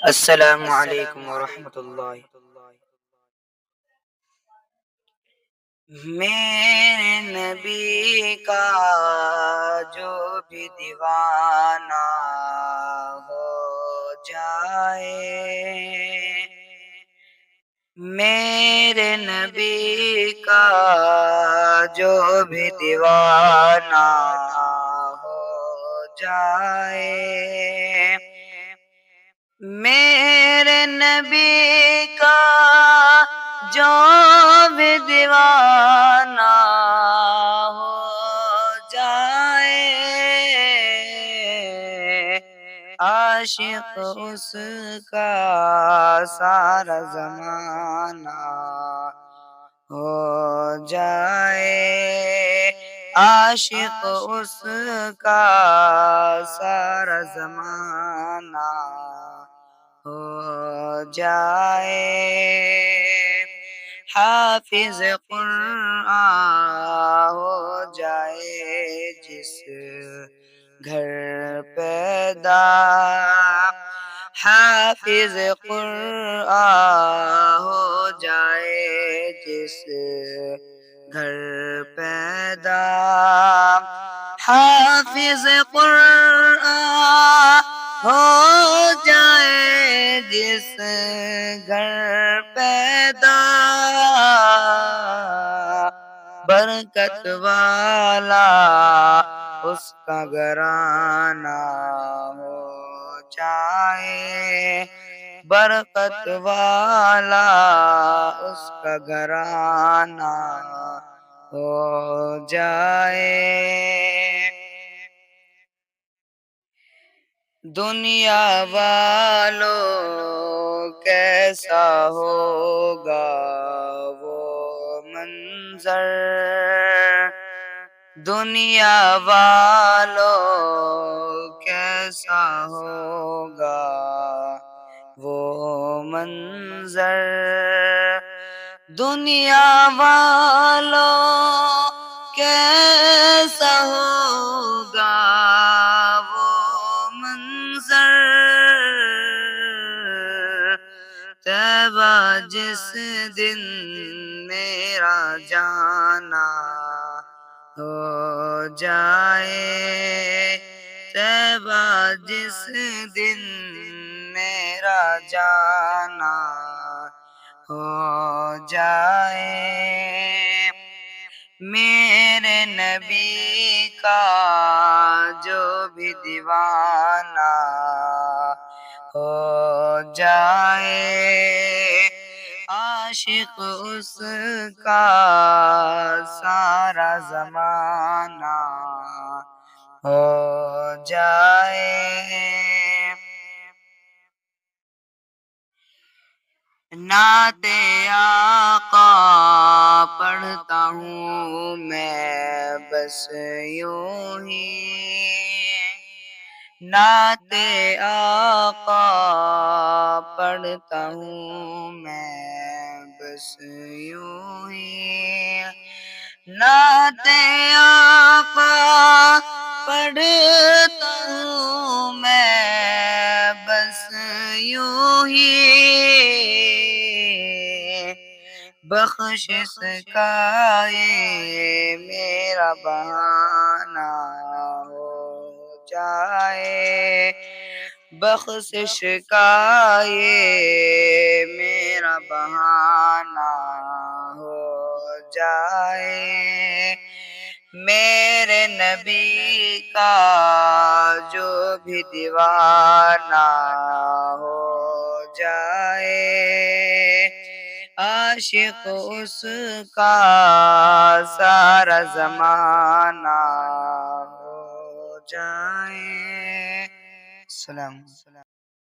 السلام علیکم ورحمۃ اللہ۔ میرے نبی کا جو بھی دیوانہ ہو جائے، میرے نبی کا جو بھی دیوانہ ہو جائے، میرے نبی کا جو بھی دیوانہ ہو جائے، عاشق اس کا سارا زمانہ ہو جائے، عاشق اس کا سارا زمانہ ہو جائے، حافظ قرآن ہو جائے جس گھر پیدا، حافظ قرآن ہو جائے جس گھر پیدا، حافظ قرآن ہو جائے جس گھر پیدا، برکت والا اس کا گھرانہ ہو جائے، برکت والا اس کا گھرانہ ہو جائے، دنیا والوں کیسا ہوگا وہ منظر، دنیا والوں کیسا ہوگا وہ منظر، دنیا والوں کیسا ہوگا وہ منظر، طیبہ جس دن میرا جانا ہو جائے، طیبہ جس دن میرا جانا ہو جائے، میرے نبی کا جو بھی دیوانہ ہو جائے، عاشق اس کا سارا زمانہ ہو جائے، نعت آقا پڑھتا ہوں میں بس یوں ہی، نعت آقا پڑھتا ہوں میں بس یوں ہی، نعت آقا پڑھتا ہوں میں بس یوں ہی، بخشش کا یہ میرا بہانہ ہو جائے، بخشش کا یہ میرا بہانہ ہو جائے، میرے نبی کا جو بھی دیوانہ ہو جائے، عاشق اس کا سارا زمانہ ہو جائے، السلام